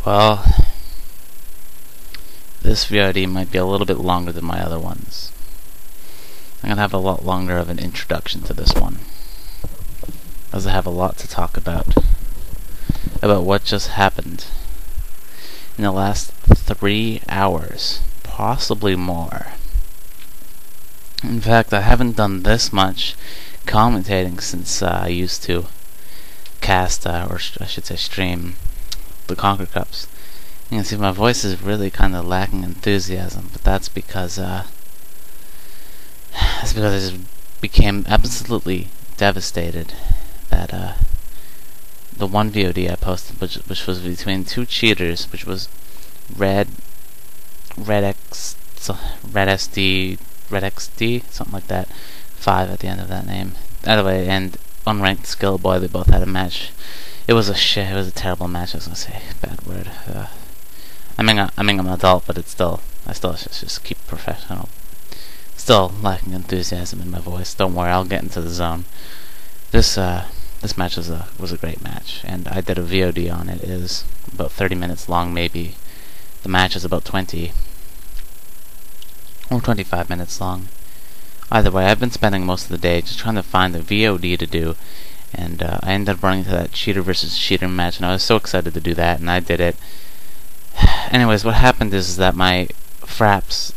Well, this VOD might be a little bit longer than my other ones. I'm going to have a lot longer of an introduction to this one, as I have a lot to talk about what just happened in the last 3 hours, possibly more. In fact, I haven't done this much commentating since I used to cast, or I should say stream, the Conquer Cups. You can see my voice is really kind of lacking enthusiasm, but that's because I just became absolutely devastated that the one VOD I posted, which was between two cheaters, which was Red XD, something like that, 5 at the end of that name. Anyway, and Unranked Skill Boy, they both had a match. It was a terrible match. I was gonna say bad word. I mean I'm an adult, but I still should just keep professional. Still lacking enthusiasm in my voice. Don't worry, I'll get into the zone. This match was a great match, and I did a VOD on it. It is about 30 minutes long, maybe. The match is about 20 or 25 minutes long. Either way, I've been spending most of the day just trying to find a VOD to do, and I ended up running into that cheater versus cheater match, and I was so excited to do that, and I did it. Anyways, what happened is that my fraps,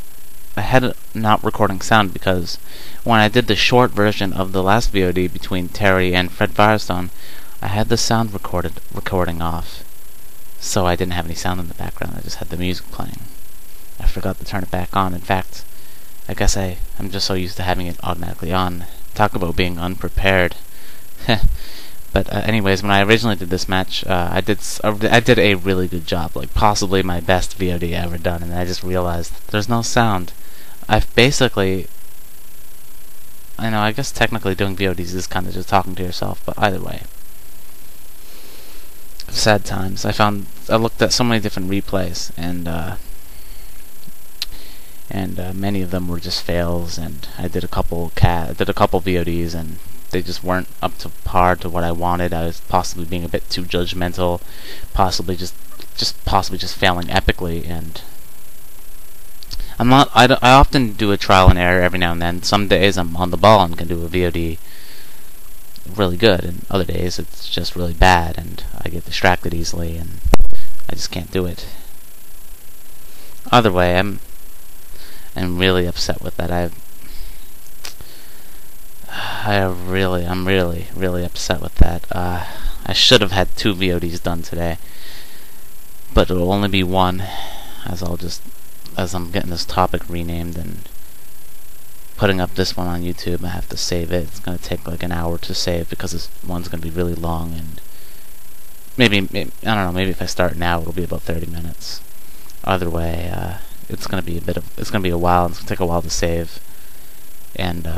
I had not recording sound because when I did the short version of the last VOD between Terry and Fred Firestone, I had the sound recording off, so I didn't have any sound in the background. I just had the music playing. I forgot to turn it back on. In fact, I guess I'm just so used to having it automatically on. Talk about being unprepared. But anyways, when I originally did this match, I did a really good job, like possibly my best VOD ever done, and I just realized there's no sound. I've basically, I guess technically doing VODs is kind of just talking to yourself, but either way, sad times. I looked at so many different replays, and many of them were just fails, and I did a couple VODs, and they just weren't up to par to what I wanted. I was possibly being a bit too judgmental, possibly just failing epically, and I often do a trial and error every now and then. Some days I'm on the ball and can do a VOD really good, and other days it's just really bad, and I get distracted easily, and I just can't do it. Either way, I'm really upset with that. I'm really upset with that. I should have had 2 VODs done today, but it'll only be one, as I'm getting this topic renamed and putting up this one on YouTube. I have to save it. It's gonna take like an hour to save because this one's gonna be really long, and maybe I don't know. Maybe if I start now, it'll be about 30 minutes. Either way, it's gonna be a while. It's gonna take a while to save, and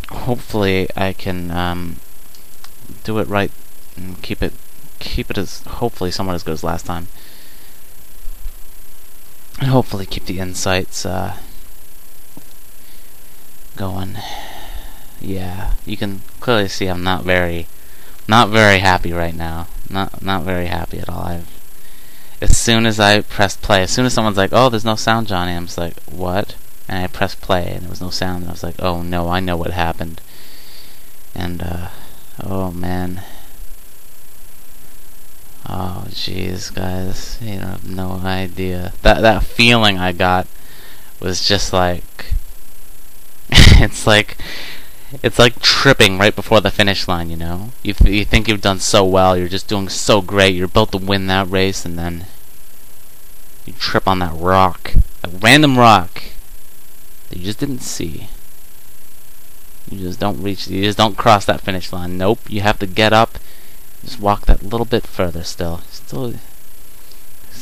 hopefully I can do it right and keep it as hopefully somewhat as good as last time, and hopefully keep the insights going. Yeah, you can clearly see I'm not very happy right now. Not very happy at all. As soon as I pressed play, as soon as someone's like, "Oh, there's no sound, Johnny," I'm just like, "What?" And I pressed play, and there was no sound, and I was like, "Oh no, I know what happened." And oh man, oh jeez, guys, you have no idea. That feeling I got was just like, it's like tripping right before the finish line. You think you've done so well, you're just doing so great, you're about to win that race, and then you trip on that rock, a random rock that you just didn't see. You just don't cross that finish line. Nope, you have to get up, just walk that little bit further. Still, just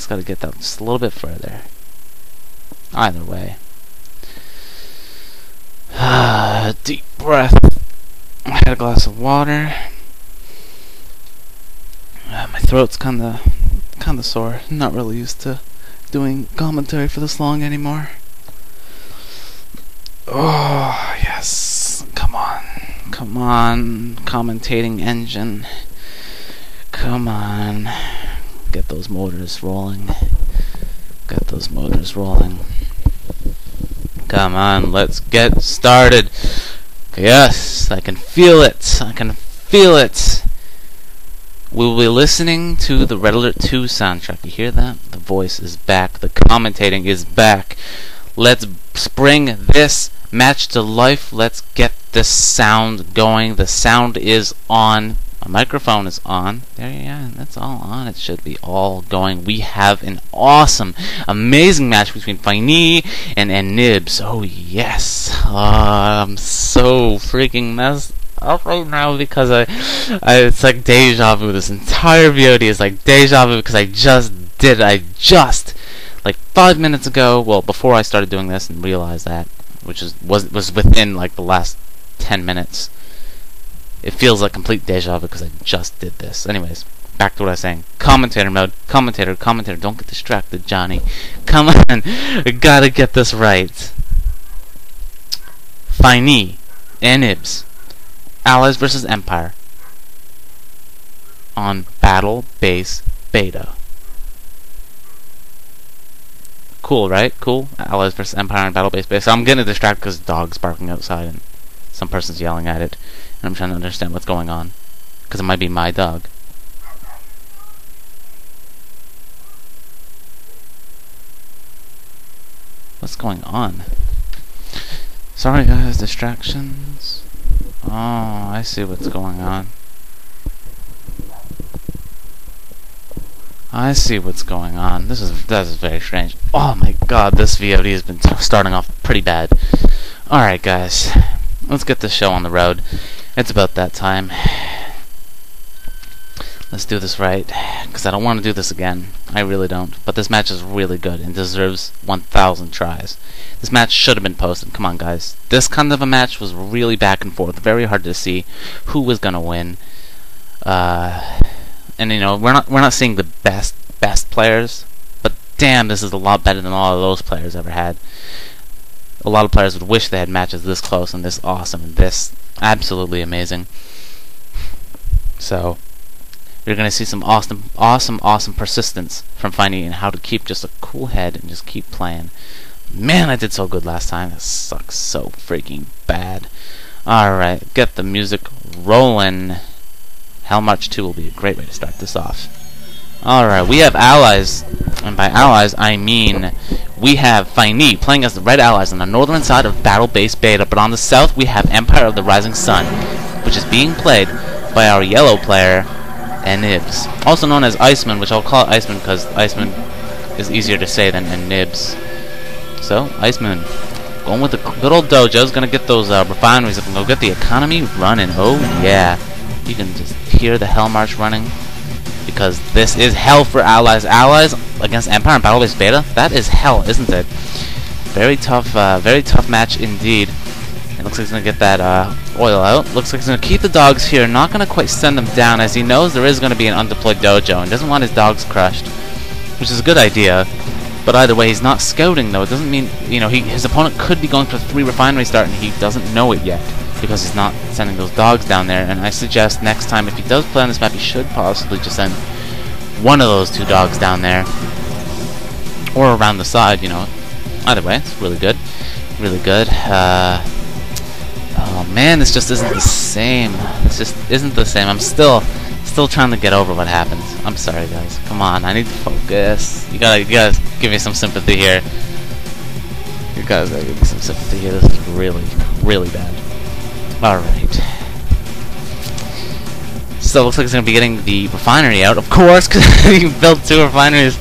gotta get that just a little bit further. Either way. Deep breath. I had a glass of water. My throat's kinda sore. I'm not really used to doing commentary for this long anymore. Oh yes, come on, commentating engine, come on, Get those motors rolling. Get those motors rolling. Come on, let's get started. Yes, I can feel it. I can feel it. We will be listening to the Red Alert 2 soundtrack. You hear that? The voice is back. The commentating is back. Let's bring this match to life. Let's get this sound going. The sound is on. My microphone is on. There you go. That's all on. It should be all going. We have an awesome, amazing match between FineeEee and enibes. Oh, yes. I'm so freaking messed up right now because it's like deja vu. This entire VOD is like deja vu because I just did it. Like 5 minutes ago, well, before I started doing this and realized that, which was within like the last 10 minutes. It feels like complete deja vu because I just did this. Anyways, back to what I was saying. Commentator mode. Commentator. Don't get distracted, Johnny. Come on. We gotta get this right. FineeEee. enibes. Allies versus Empire. On Battle Base Beta. Cool, right? Cool. Allies versus Empire on Battle Base Beta. So I'm getting distracted because dogs barking outside and some person's yelling at it. And I'm trying to understand what's going on. Because it might be my dog. What's going on? Sorry guys, distractions. Oh, I see what's going on. I see what's going on. That is very strange. Oh my god, this VOD has been starting off pretty bad. Alright guys, let's get this show on the road. It's about that time. Let's do this right, because I don't want to do this again. I really don't. But this match is really good and deserves 1,000 tries. This match should have been posted. Come on, guys. This kind of a match was really back and forth. Very hard to see who was gonna win. And you know, we're not seeing the best players, but damn, this is a lot better than all of those players ever had. A lot of players would wish they had matches this close and this awesome and this absolutely amazing. So you're gonna see some awesome persistence from FineeEee and how to keep just a cool head and just keep playing. Man, I did so good last time. This sucks so freaking bad. Alright, get the music rolling. Hell March 2 will be a great way to start this off. Alright, we have allies, and by allies I mean we have FineeEee playing as the Red Allies on the northern side of Battle Base Beta, but on the south we have Empire of the Rising Sun, which is being played by our yellow player, enibes. Also known as Iceman, which I'll call it Iceman because Iceman is easier to say than enibes. So, Iceman, going with the good old dojo's, gonna get those refineries up and go get the economy running. Oh yeah. You can just hear the Hell March running. Because this is hell for allies. Allies against Empire in Battle Base Beta? That is hell, isn't it? Very tough match indeed. It looks like he's gonna get that oil out. Looks like he's gonna keep the dogs here. Not gonna quite send them down, as he knows there is gonna be an undeployed dojo and doesn't want his dogs crushed, which is a good idea. But either way, he's not scouting though. It doesn't mean, you know, his opponent could be going for a 3 refinery start and he doesn't know it yet because he's not sending those dogs down there. And I suggest next time, if he does play on this map, he should possibly just send one of those 2 dogs down there or around the side, you know. Either way, it's really good. Really good. Oh man, this just isn't the same. This just isn't the same. I'm still trying to get over what happened. I'm sorry guys. Come on, I need to focus. You gotta give me some sympathy here. You guys gotta give me some sympathy here. This is really bad. Alright. So it looks like he's gonna be getting the refinery out, of course, because you can build 2 refineries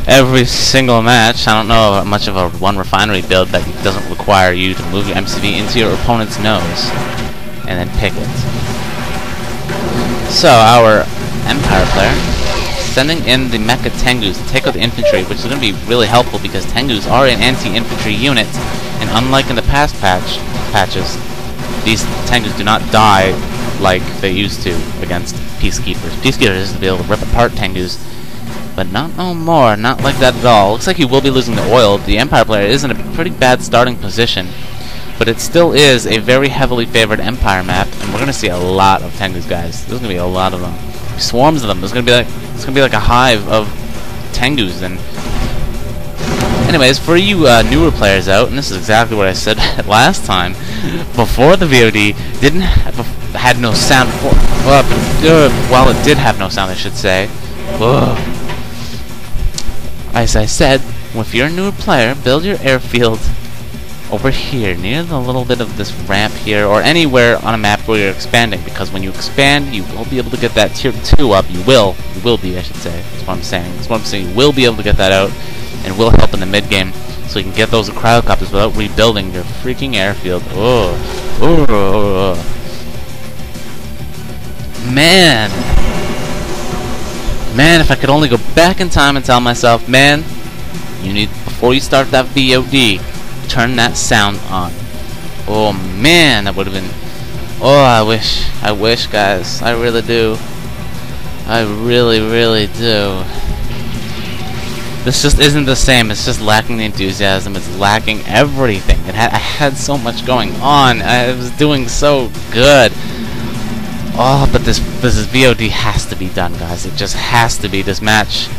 every single match. I don't know much of a 1 refinery build that doesn't require you to move your MCV into your opponent's nose and then pick it. So our Empire player sending in the Mecha Tengus to take out the infantry, which is going to be really helpful because Tengus are an anti-infantry unit, and unlike in the past patches, these Tengus do not die like they used to against Peacekeepers. Peacekeepers used to be able to rip apart Tengus, but not no more, not like that at all. Looks like he will be losing the oil. The Empire player is in a pretty bad starting position, but it still is a very heavily favored Empire map, and we're going to see a lot of Tengus, guys. There's going to be a lot of them. Swarms of them. There's going to be like It's gonna be like a hive of Tengus. And anyways, for you newer players out, and this is exactly what I said last time, before the VOD had no sound before. Well, it did have no sound, I should say. Ugh. As I said, if you're a newer player, build your airfield over here, near the little bit of this ramp here, or anywhere on a map where you're expanding, because when you expand, you will be able to get that tier 2 up. You will be, I should say. That's what I'm saying. That's what I'm saying. You will be able to get that out, and will help in the mid game, so you can get those cryocopters without rebuilding your freaking airfield. Man, if I could only go back in time and tell myself, man, you need, before you start that VOD, turn that sound on. Oh man, that would have been, I wish guys, I really do. I really do. This just isn't the same. It's just lacking the enthusiasm. It's lacking everything. I had so much going on. I was doing so good. Oh, but this VOD has to be done, guys. It just has to be. This match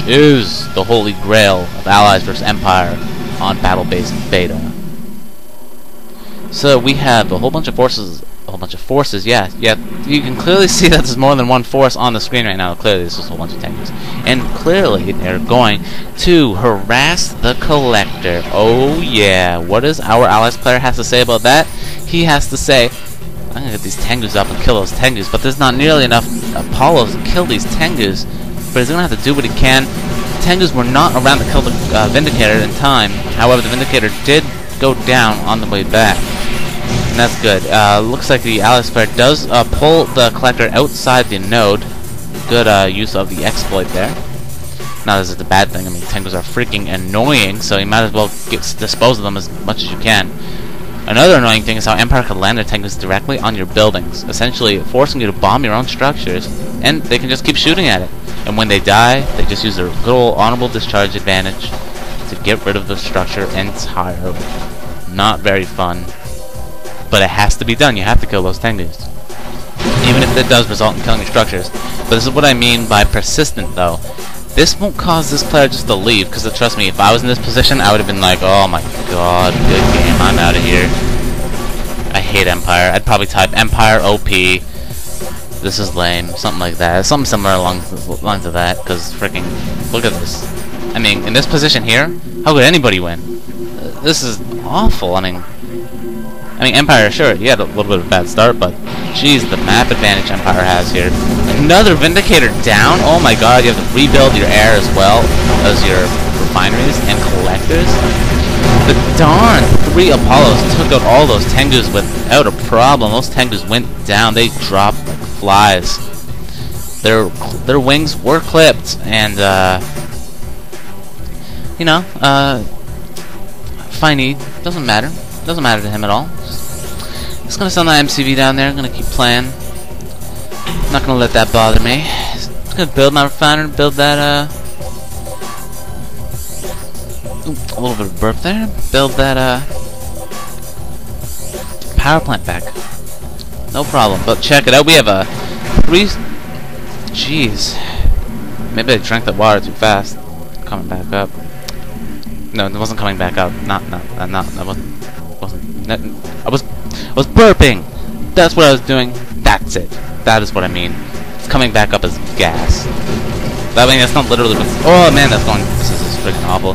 is the holy grail of Allies versus Empire on battle-based beta. So we have a whole bunch of forces. Yeah. You can clearly see that there's more than one force on the screen right now. Clearly, there's just a whole bunch of tanks, and clearly they're going to harass the Collector. Oh yeah. What does our Allies player has to say about that? He has to say, I'm gonna get these Tengus up and kill those Tengus, but there's not nearly enough Apollos to kill these Tengus. But he's gonna have to do what he can. Tengus were not around to kill the Vindicator in time. However, the Vindicator did go down on the way back. And that's good. Looks like the Allies player does pull the Collector outside the node. Good use of the exploit there. Now this is the bad thing. I mean, Tengus are freaking annoying, so you might as well dispose of them as much as you can. Another annoying thing is how Empire can land their Tengus directly on your buildings, essentially forcing you to bomb your own structures, and they can just keep shooting at it. And when they die, they just use their good old honorable discharge advantage to get rid of the structure entirely. Not very fun. But it has to be done. You have to kill those Tengus, even if it does result in killing your structures. But this is what I mean by persistent, though. This won't cause this player just to leave, because trust me, if I was in this position, I would have been like, oh my god, good game, I'm out of here. I hate Empire. I'd probably type Empire OP. This is lame, something like that. Something similar along the lines of that, because freaking, look at this. I mean, in this position here, how could anybody win? This is awful. I mean, Empire, sure, he had a little bit of a bad start, but jeez, the map advantage Empire has here. Another Vindicator down? Oh my god, you have to rebuild your air as well as your refineries and collectors. The darn 3 Apollos took out all those Tengus without a problem. Those Tengus went down. They dropped like flies. Their wings were clipped, and Finey doesn't matter. Doesn't matter to him at all. Just gonna send that MCV down there. I'm gonna keep playing. Not gonna let that bother me. Just gonna build my refiner. Build that a little bit of burp there. Build that power plant back. No problem. But check it out. We have a 3. Jeez. Maybe I drank that water too fast. Coming back up. No, it wasn't coming back up. I was burping. That's what I was doing. That's it. That is what I mean. It's coming back up as gas. I mean, that's not literally what's... Oh man, that's going... This is freaking awful.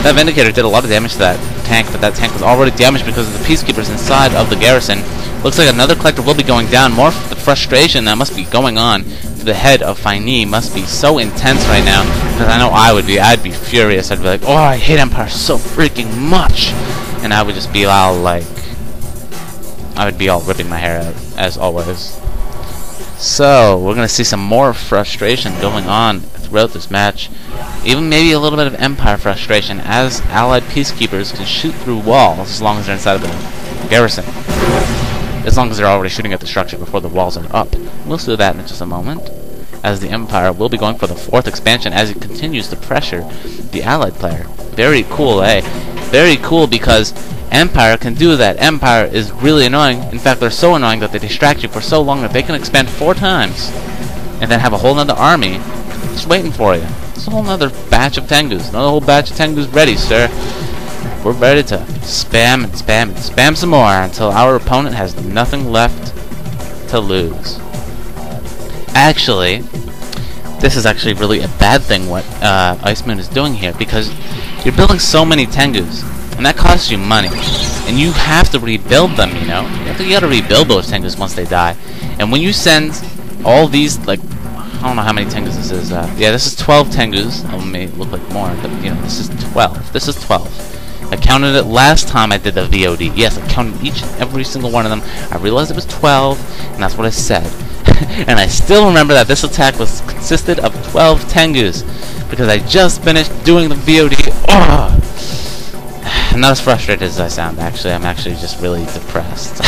That Vindicator did a lot of damage to that tank, but that tank was already damaged because of the Peacekeepers inside of the garrison. Looks like another Collector will be going down. More the frustration that must be going on to the head of Finee must be so intense right now, because I know I would be. I'd be furious. I'd be like, oh, I hate Empire so freaking much. And I would just be all like... I would be all ripping my hair out, as always. So, we're going to see some more frustration going on throughout this match. Even maybe a little bit of Empire frustration, as Allied Peacekeepers can shoot through walls as long as they're inside of the garrison. As long as they're already shooting at the structure before the walls are up. We'll see that in just a moment, as the Empire will be going for the 4th expansion as it continues to pressure the Allied player. Very cool, eh? Very cool, because Empire can do that. Empire is really annoying. In fact, they're so annoying that they distract you for so long that they can expand 4 times and then have a whole nother army just waiting for you. It's a whole nother batch of Tengus. Another whole batch of Tengus ready, sir. We're ready to spam and spam and spam some more until our opponent has nothing left to lose. Actually, this is actually really a bad thing what Icemoon is doing here, because you're building so many Tengus, and that costs you money, and you have to rebuild them, you know? You gotta rebuild those Tengus once they die. And when you send all these, like, I don't know how many Tengus this is. Yeah, this is 12 Tengus. It may look like more, but, you know, this is 12. This is 12. I counted it last time I did the VOD. Yes, I counted each and every single one of them. I realized it was 12, and that's what I said. And I still remember that this attack consisted of 12 Tengus, because I just finished doing the VOD. Ugh. I'm not as frustrated as I sound, actually. I'm actually just really depressed.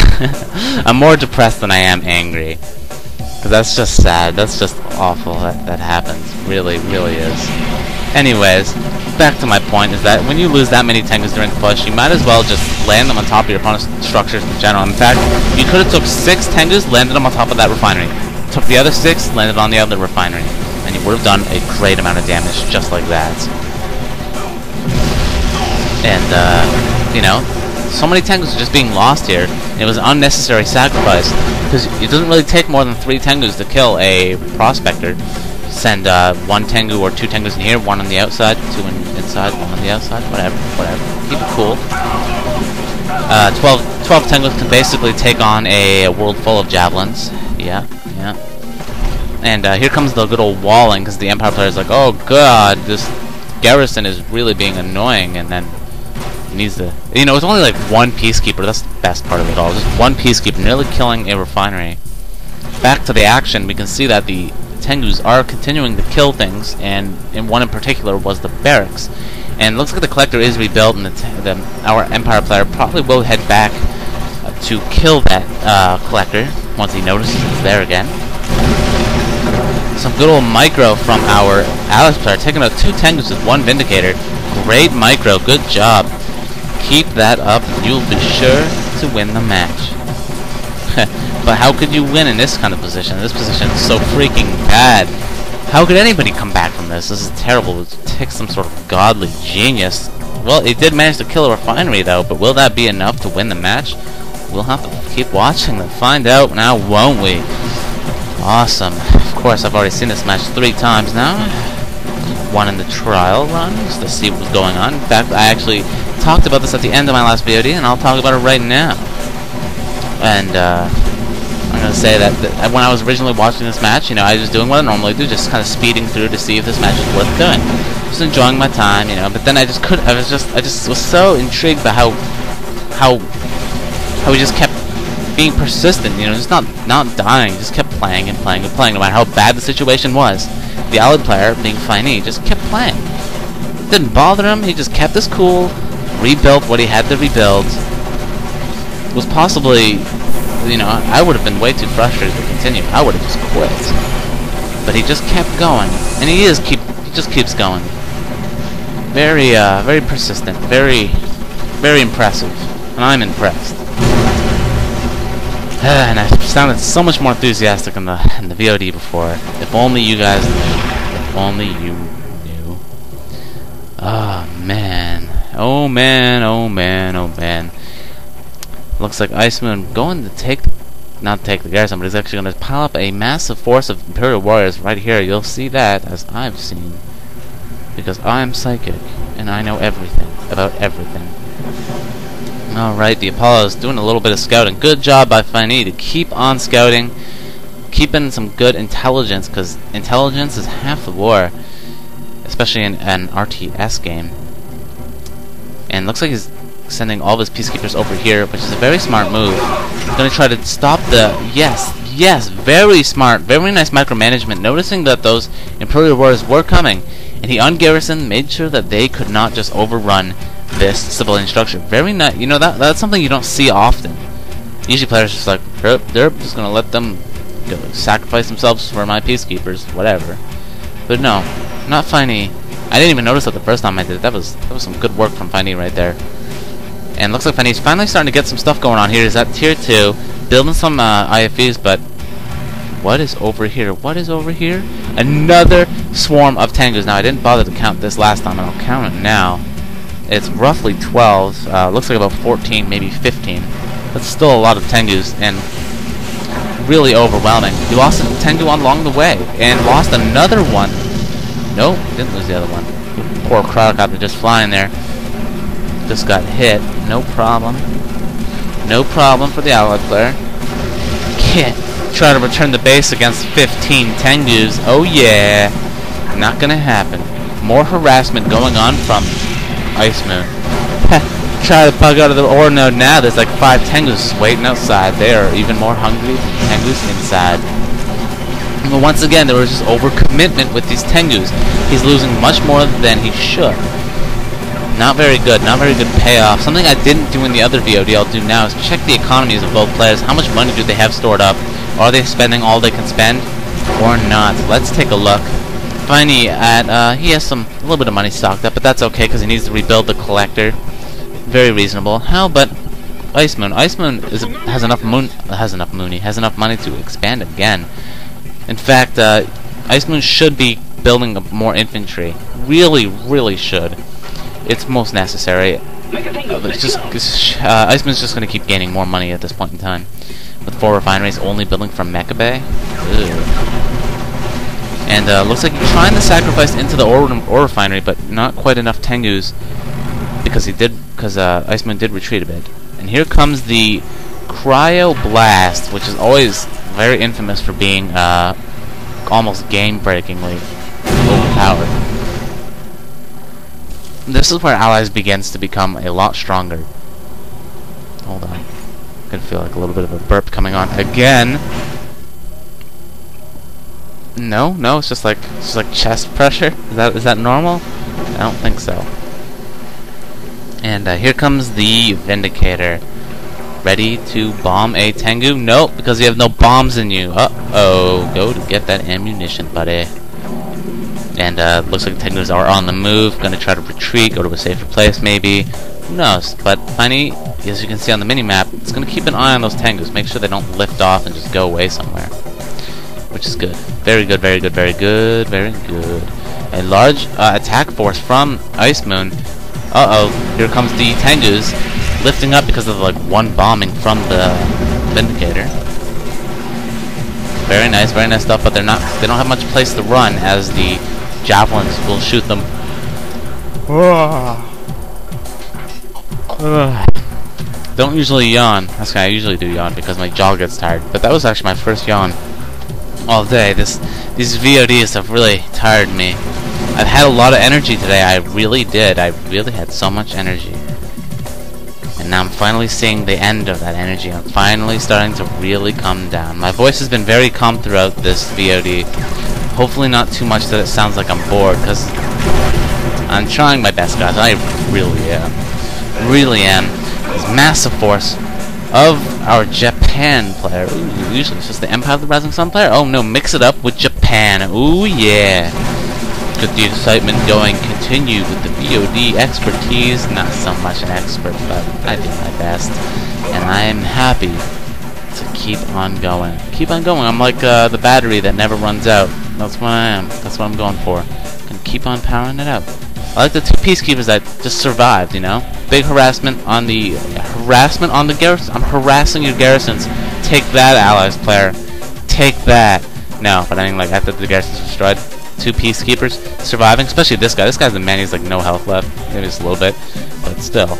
I'm more depressed than I am angry. Because that's just sad. That's just awful that happens. Really, really is. Anyways, back to my point is that when you lose that many Tengus during the push, you might as well just land them on top of your opponent's structures in general. In fact, you could have took 6 Tengus, landed them on top of that refinery. Took the other 6, landed on the other refinery. And you would have done a great amount of damage just like that. And, you know, so many Tengus are just being lost here. And it was an unnecessary sacrifice, because it doesn't really take more than 3 Tengus to kill a Prospector. Send 1 Tengu or 2 Tengus in here, 1 on the outside, 2 inside, 1 on the outside, whatever. Keep it cool. 12 Tengus can basically take on a world full of javelins. Yeah. And here comes the good old walling, because the Empire player is like, oh god, this garrison is really being annoying, and then needs to, you know, it's only like 1 peacekeeper. That's the best part of it all. Just 1 peacekeeper nearly killing a refinery. Back to the action, we can see that the Tengus are continuing to kill things, and one in particular was the barracks. And it looks like the collector is rebuilt, and our Empire player probably will head back to kill that collector once he notices it's there again. Some good old micro from our Alice player, taking out 2 Tengus with 1 Vindicator. Great micro, good job. Keep that up, and you'll be sure to win the match. But how could you win in this kind of position? This position is so freaking bad. How could anybody come back from this? This is terrible. It takes some sort of godly genius. Well, it did manage to kill a refinery, though, but will that be enough to win the match? We'll have to keep watching and find out now, won't we? Awesome. Of course, I've already seen this match 3 times now. 1 in the trial run, just to see what was going on. In fact, I actually talked about this at the end of my last VOD, and I'll talk about it right now. And, I'm going to say that when I was originally watching this match, you know, I was doing what I normally do, just kind of speeding through to see if this match was worth doing. Just enjoying my time, you know, but then I just was so intrigued by how he just kept being persistent, you know, just not dying, just kept playing and playing and playing, no matter how bad the situation was. The allied player, being FineeEee, just kept playing. It didn't bother him, he just kept his cool, rebuilt what he had to rebuild. It was possibly, you know, I would have been way too frustrated to continue. I would have just quit. But he just kept going, and he just keeps going. Very, very persistent, very impressive, and I'm impressed. And I sounded so much more enthusiastic in the VOD before. If only you guys knew. If only you knew. Oh man. Oh man. Oh man. Oh man. Looks like Icemoon going to not take the garrison, but he's actually going to pile up a massive force of Imperial warriors right here. You'll see that, as I've seen, because I'm psychic and I know everything about everything. Alright, the Apollo's doing a little bit of scouting. Good job by FineeEee to keep on scouting, keeping some good intelligence, because intelligence is half the war, especially in an RTS game. And looks like he's sending all of his peacekeepers over here, which is a very smart move. He's going to try to stop the... Yes, very smart, very nice micromanagement, noticing that those Imperial warriors were coming, and he ungarrisoned, made sure that they could not just overrun this civilian structure. Very nice. You know, that's something you don't see often. Usually players are just like, they're just gonna let them sacrifice themselves for my peacekeepers, whatever. But no, not FineeEee. I didn't even notice that the first time I did it. That was some good work from FineeEee right there. And looks like FineeEe's finally starting to get some stuff going on here. He's at tier 2, building some IFEs, but What is over here? What is over here? Another swarm of Tengus. Now, I didn't bother to count this last time, and I'll count it now. It's roughly 12. Looks like about 14, maybe 15. That's still a lot of Tengus, and really overwhelming. He lost a Tengu along the way, and lost another one. Nope, didn't lose the other one. Poor Crocodile just flying there. Just got hit. No problem. No problem for the allied player. Can't try to return the base against 15 Tengus. Oh yeah. Not gonna happen. More harassment going on from Ice Moon. Try to bug out of the ore node now. There's like 5 Tengus waiting outside. They are even more hungry than Tengus inside. But once again, there was just overcommitment with these Tengus. He's losing much more than he should. Not very good. Not very good payoff. Something I didn't do in the other VOD I'll do now is check the economies of both players. How much money do they have stored up? Are they spending all they can spend or not? Let's take a look. Finally, he has a little bit of money stocked up, but that's okay because he needs to rebuild the collector. Very reasonable. How about Ice Moon? Ice Moon has enough money to expand again. In fact, Ice Moon should be building more infantry. Really should. It's most necessary. Ice Moon's just going to keep gaining more money at this point in time. With 4 refineries only building from Mecha Bay. And looks like he's trying to sacrifice into the ore refinery, but not quite enough Tengus because Ice Moon did retreat a bit. And here comes the Cryo Blast, which is always very infamous for being almost game-breakingly overpowered. This is where Allies begins to become a lot stronger. Hold on. I can feel like a little bit of a burp coming on again. No, it's just like chest pressure. Is that normal? I don't think so. And here comes the Vindicator. Ready to bomb a Tengu? Nope, because you have no bombs in you. Uh-oh. Go to get that ammunition, buddy. And looks like the Tengus are on the move. Gonna try to retreat, go to a safer place maybe. Who knows? But finally, as you can see on the mini-map, it's gonna keep an eye on those Tengus. Make sure they don't lift off and just go away somewhere. Which is good. Very good. A large attack force from Ice Moon. Uh-oh. Here comes the Tengus. Lifting up because of like one bombing from the Vindicator. Very nice stuff, but they don't have much place to run as the javelins will shoot them. Don't usually yawn. That's why I usually do yawn because my jaw gets tired. But that was actually my first yawn all day. These VODs have really tired me. I've had a lot of energy today. I really did. I really had so much energy. And now I'm finally seeing the end of that energy. I'm finally starting to really calm down. My voice has been very calm throughout this VOD. Hopefully not too much that it sounds like I'm bored, because I'm trying my best, guys. I really am. This massive force of our Japan player. Ooh, usually it's just the Empire of the Rising Sun player. Oh no, mix it up with Japan. Ooh yeah. Get the excitement going. Continue with the VOD expertise. Not so much an expert, but I do my best. And I am happy to keep on going. Keep on going. I'm like the battery that never runs out. That's what I am. That's what I'm going for. Gonna keep on powering it up. I like the 2 peacekeepers that just survived, you know? Big harassment on the garrison. I'm harassing your garrisons. Take that, Allies player. Take that. No, but I mean, like, after the garrison's destroyed, 2 peacekeepers surviving, especially this guy. This guy's the man. He's like no health left, maybe just a little bit, but still.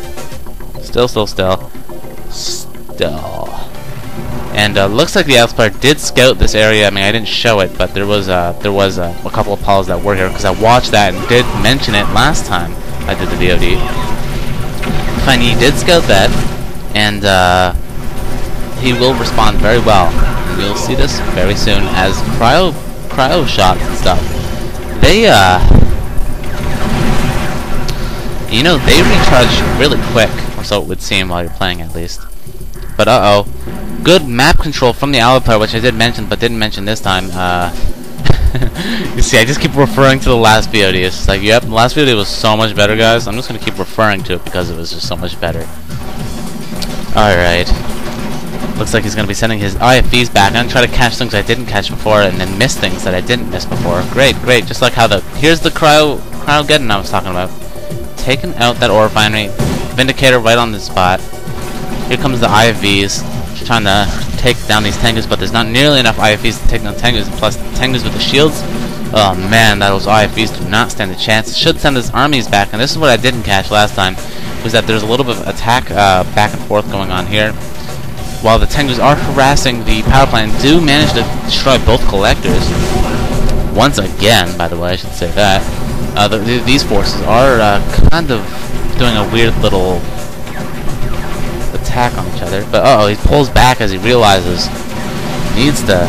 And looks like the Allies player did scout this area. I mean, I didn't show it, but there was a couple of pals that were here because I watched that and did mention it last time I did the VOD. Finally, he did scout that, and he will respond very well. And you'll see this very soon as cryo shots and stuff. They they recharge really quick, or so it would seem while you're playing at least. But good map control from the Allied player, which I did mention, but didn't mention this time. You see, I just keep referring to the last VOD. It's just like, yep, the last VOD was so much better, guys. I'm just gonna keep referring to it because it was just so much better. Alright. Looks like he's going to be sending his IFVs back. I'm going to try to catch things I didn't catch before and then miss things that I didn't miss before. Great, great. Just like how here's the Cryogeddon I was talking about. Taking out that ore refinery. Vindicator right on the spot. Here comes the IFVs. Trying to take down these Tengus, but there's not nearly enough IFVs to take down Tengus. Plus, Tengus with the shields. Oh man, those IFVs do not stand a chance. Should send his armies back, and this is what I didn't catch last time. Was that there's a little bit of attack back and forth going on here. While the Tengus are harassing the power plant, do manage to destroy both collectors. Once again, by the way, I should say that. These forces are kind of doing a weird little attack on each other. But uh-oh, he pulls back as he realizes needs to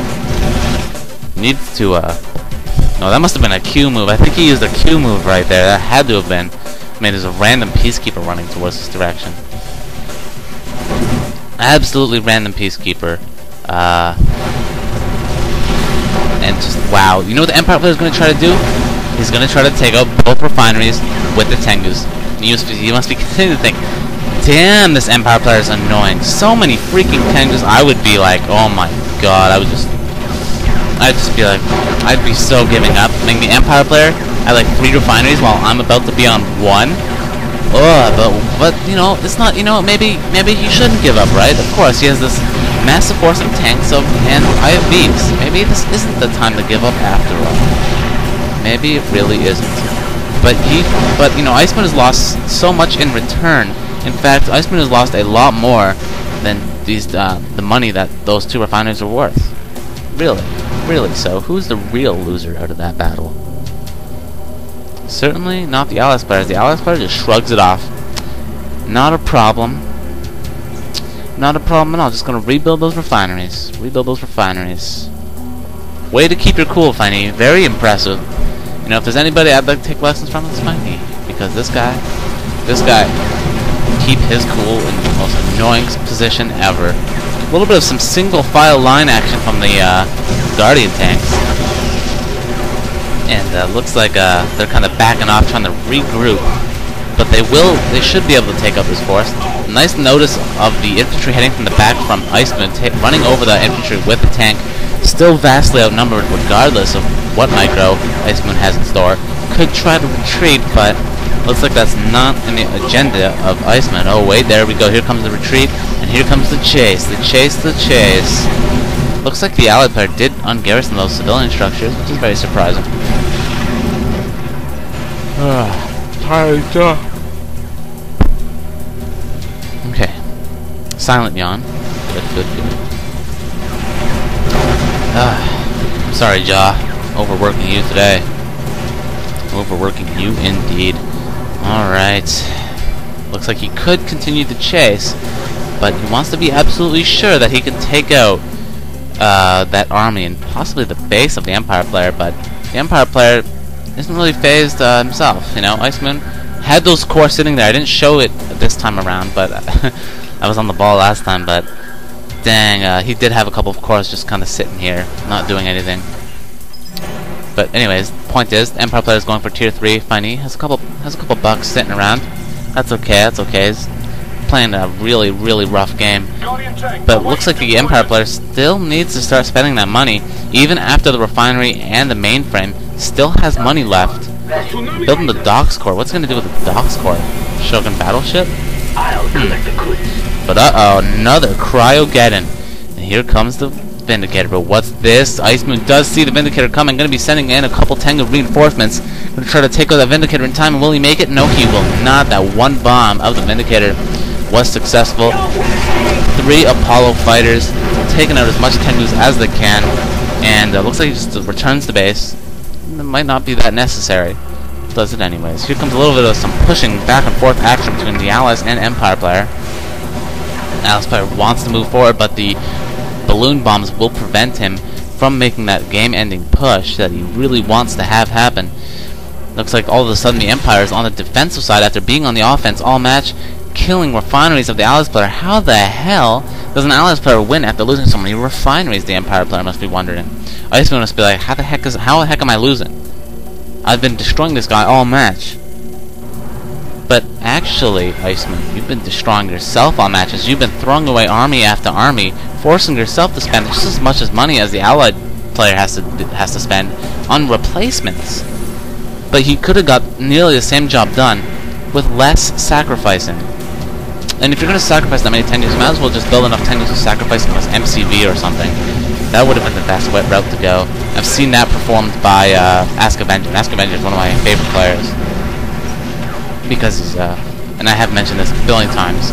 no, that must have been a Q move. I think he used a Q move right there. That had to have been. I mean, there's a random peacekeeper running towards this direction. Absolutely random peacekeeper. And just, wow. You know what the Empire player is going to try to do? He's going to try to take out both refineries with the Tengus. You must be continuing to think, damn, this Empire player is annoying. So many freaking Tengus. I would be like, oh my god, I'd just be like, I'd be so giving up. I mean, the Empire player had like 3 refineries while I'm about to be on 1. But you know, it's not, you know, maybe he shouldn't give up, right? Of course, he has this massive force of tanks and IFVs. Maybe this isn't the time to give up after all. Maybe it really isn't. But you know, Iceman has lost so much in return. In fact, Iceman has lost a lot more than the money that those 2 refineries are worth. Really. So, who's the real loser out of that battle? Certainly not the Allies players. The Allies player just shrugs it off. Not a problem. Not a problem at all. Just gonna rebuild those refineries. Way to keep your cool, Finey. Very impressive. You know, if there's anybody I'd like to take lessons from, it's Finey. Because this guy, keep his cool in the most annoying position ever. A little bit of some single file line action from the Guardian tanks. And looks like they're kind of backing off, trying to regroup. But they should be able to take out this force. Nice notice of the infantry heading from the back from Iceman, running over the infantry with the tank. Still vastly outnumbered regardless of what micro Iceman has in store. Could try to retreat, but looks like that's not in the agenda of Iceman. Oh wait, there we go. Here comes the retreat, and here comes the chase. The chase. Looks like the Allied player did ungarrison those civilian structures, which is very surprising. Okay. Silent yawn. Good. Sorry, Jaw. Overworking you today. Overworking you indeed. Alright. Looks like he could continue the chase, but he wants to be absolutely sure that he can take out that army and possibly the base of the Empire player, but the Empire player isn't really phased himself. You know, Iceman had those cores sitting there. I didn't show it this time around, but I was on the ball last time, but dang, he did have a couple of cores just kind of sitting here, not doing anything. But anyways, point is, the Empire player is going for tier 3. Finey has a couple bucks sitting around. That's okay. He's playing a really rough game. But it looks like the Empire player still needs to start spending that money, even after the refinery and the mainframe still has money left. Building the docks core. What's he gonna do with the docks core? Shogun battleship? But another Cryogeddon. And here comes the Vindicator. But what's this? Iceman does see the Vindicator coming. Gonna be sending in a couple Tengu reinforcements. Gonna try to take out that Vindicator in time. And will he make it? No, he will not. That one bomb of the Vindicator was successful. 3 Apollo fighters taking out as much Tengus as they can. And looks like he just returns to base. It might not be that necessary. Does it anyways. Here comes a little bit of some pushing back and forth action between the Allies and Empire player. Allies player wants to move forward, but the balloon bombs will prevent him from making that game-ending push that he really wants to have happen. Looks like all of a sudden the Empire is on the defensive side after being on the offense all match, killing refineries of the Allies player. How the hell does an Allies player win after losing so many refineries? The Empire player must be wondering. Iceman must be like, how the heck am I losing? I've been destroying this guy all match. But actually, Iceman, you've been destroying yourself on matches. You've been throwing away army after army, forcing yourself to spend just as much as money as the allied player has to spend on replacements. But he could have got nearly the same job done with less sacrificing. And if you're going to sacrifice that many Tengus, you might as well just build enough Tengus to sacrifice them as MCV or something. That would have been the best route to go. I've seen that performed by Ask Avenger. Ask Avenger is one of my favorite players. Because he's, and I have mentioned this a billion times,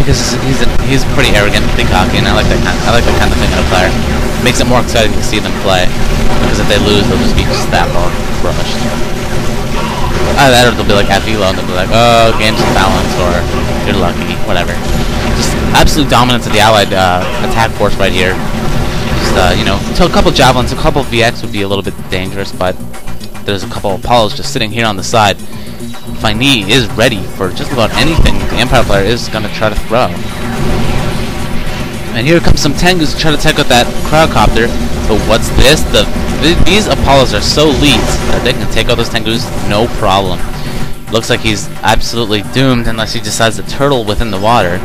because he's pretty arrogant, pretty cocky, and I like that kind of thing in a player. It makes it more exciting to see them play, because if they lose, they'll just be just that rubbish. Either they'll be like at Velo and they'll be like, oh, game's imbalanced, or you're lucky, whatever. Just absolute dominance of the allied attack force right here. Just, you know, so a couple javelins, a couple VX would be a little bit dangerous, but there's a couple Apollos just sitting here on the side. FineeEee is ready for just about anything the Empire player is going to try to throw. And here comes some Tengus to try to take out that Crowdcopter. But what's this? These Apollos are so lead that they can take out those Tengus no problem. Looks like he's absolutely doomed unless he decides to turtle within the water.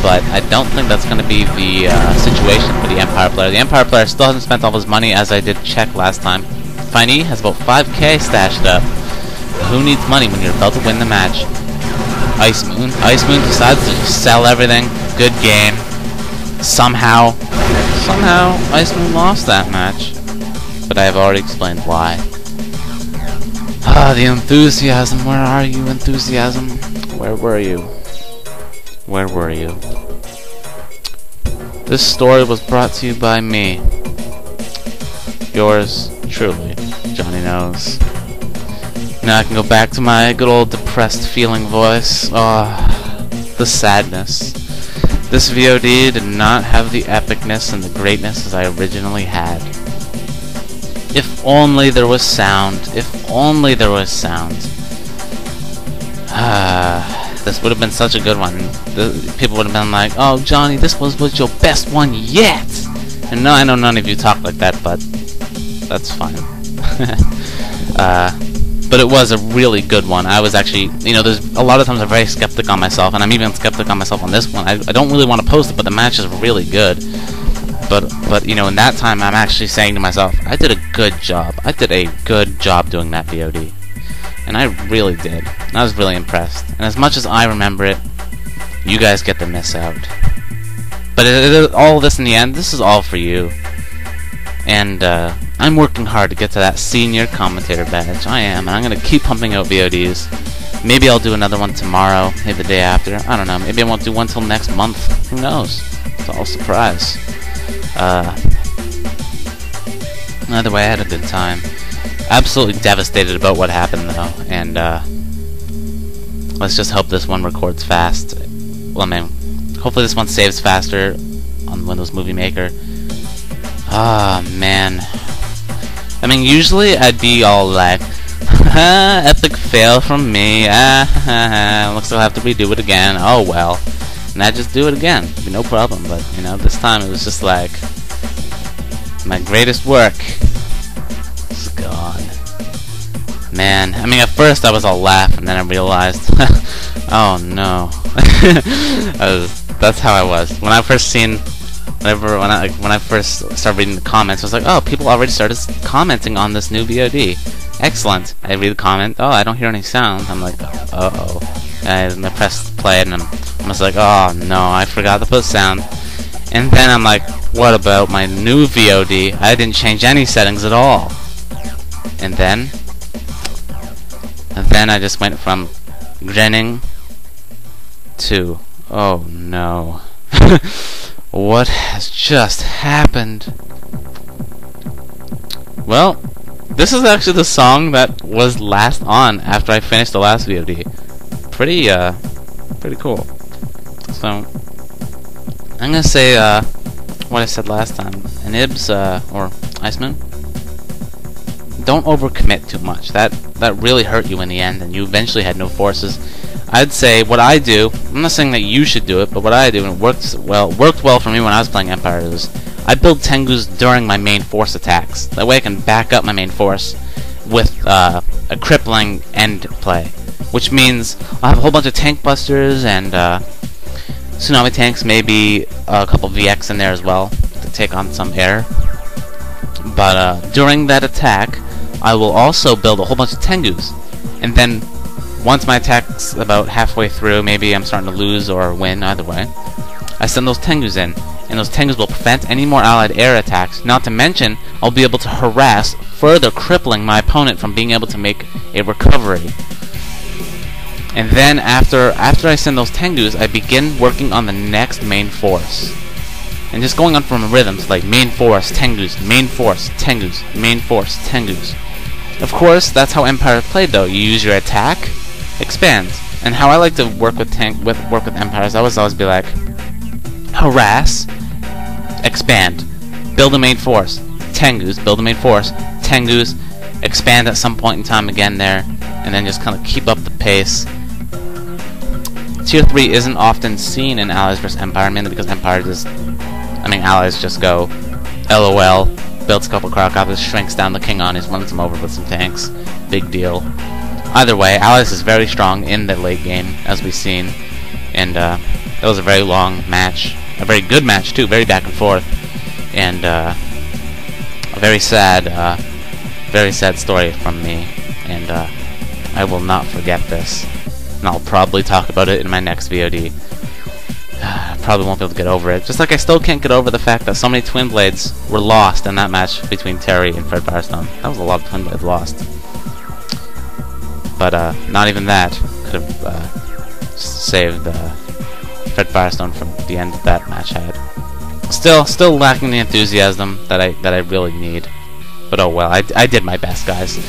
But I don't think that's going to be the situation for the Empire player. The Empire player still hasn't spent all his money, as I did check last time. FineeEee has about 5k stashed up. Who needs money when you're about to win the match? Icemoon decides to just sell everything. Good game. Somehow Icemoon lost that match. But I have already explained why. Ah, the enthusiasm. Where are you, enthusiasm? Where were you? Where were you? This story was brought to you by me. Yours truly, JonnyKnows. Now I can go back to my good old depressed feeling voice. Oh, the sadness. This VOD did not have the epicness and the greatness as I originally had. If only there was sound. If only there was sound. This would have been such a good one. People would have been like, oh, Johnny, this was your best one yet! And no, I know none of you talk like that, but that's fine. But it was a really good one. I was actually, you know, there's a lot of times I'm very skeptic on myself, and I'm even skeptic on myself on this one. I don't really want to post it, but the match is really good. But you know, in that time, I'm actually saying to myself, I did a good job. I did a good job doing that VOD. And I really did. And I was really impressed. And as much as I remember it, you guys get to miss out. But all this in the end, this is all for you. And I'm working hard to get to that senior commentator badge. I am, and I'm going to keep pumping out VODs. Maybe I'll do another one tomorrow, maybe the day after. I don't know. Maybe I won't do one till next month. Who knows? It's all a surprise. Either way, I had a good time. Absolutely devastated about what happened, though. And let's just hope this one records fast. Well, I mean, hopefully this one saves faster on Windows Movie Maker. Ah, man. I mean, usually I'd be all like, epic fail from me. Looks like I'll have to redo it again. Oh well. And I just do it again. It'd be no problem. But you know, this time it was just like my greatest work is gone. Man, I mean, at first I was all laugh, and then I realized, oh no. That's how I was when I first seen. When I first started reading the comments, I was like, oh, people already started commenting on this new VOD. Excellent. I read the comment. Oh, I don't hear any sound. I'm like, uh-oh. And I pressed play, and I was like, oh, no, I forgot to put sound. And then I'm like, what about my new VOD? I didn't change any settings at all. And then I just went from grinning to, oh, no. What has just happened? Well, this is actually the song that was last on after I finished the last VOD. Pretty cool. So, I'm gonna say what I said last time. Enibes, or Iceman, don't overcommit too much. That really hurt you in the end, and you eventually had no forces. I'd say what I do, I'm not saying that you should do it, but what I do, and it worked well for me when I was playing Empire, is I build Tengus during my main force attacks. That way I can back up my main force with a crippling end play. which means I'll have a whole bunch of tank busters and tsunami tanks, maybe a couple VX in there as well to take on some air. But during that attack, I will also build a whole bunch of Tengus, and then once my attack's about halfway through, maybe I'm starting to lose or win, either way, I send those Tengus in, and those Tengus will prevent any more allied air attacks. Not to mention, I'll be able to harass, further crippling my opponent from being able to make a recovery. And then after I send those Tengus, I begin working on the next main force. And just going on from rhythms like main force, Tengus, main force, Tengus, main force, Tengus. Of course, that's how Empire played though. You use your attack, expands. And how I like to work with Empires, I always be like, harass, expand, build a main force, Tengus, build a main force, Tengus, expand at some point in time again there, and then just kind of keep up the pace. Tier 3 isn't often seen in Allies vs Empire, mainly because Allies just go LOL, builds a couple crocodiles, shrinks down the King Anis, runs them over with some tanks, big deal. Either way, Allies is very strong in the late game, as we've seen, and it was a very long match, a very good match too, very back and forth, and a very sad story from me, and I will not forget this, and I'll probably talk about it in my next VOD. Probably won't be able to get over it, just like I still can't get over the fact that so many Twin Blades were lost in that match between Terry and Fred Firestone. That was a lot of Twin Blades lost. But not even that could have saved Fred Firestone from the end that that match had. Still lacking the enthusiasm that I really need. But oh well, I did my best, guys.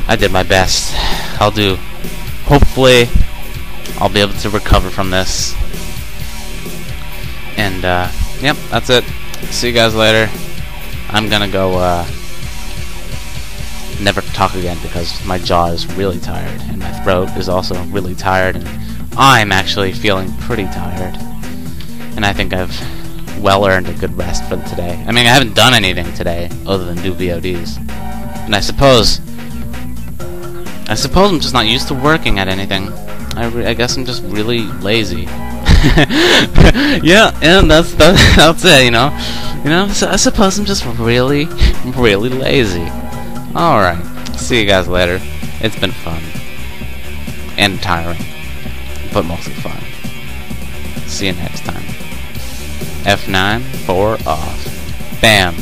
I did my best. Hopefully, I'll be able to recover from this. And yep, that's it. See you guys later. I'm gonna go never talk again because my jaw is really tired and my throat is also really tired, and I'm actually feeling pretty tired. And I think I've well earned a good rest for today. I mean, I haven't done anything today other than do VODs. And I suppose I'm just not used to working at anything. I guess I'm just really lazy. Yeah, and that's it, you know. So I suppose I'm just really lazy. Alright, see you guys later. It's been fun. And tiring. But mostly fun. See you next time. F9 for off. Bam.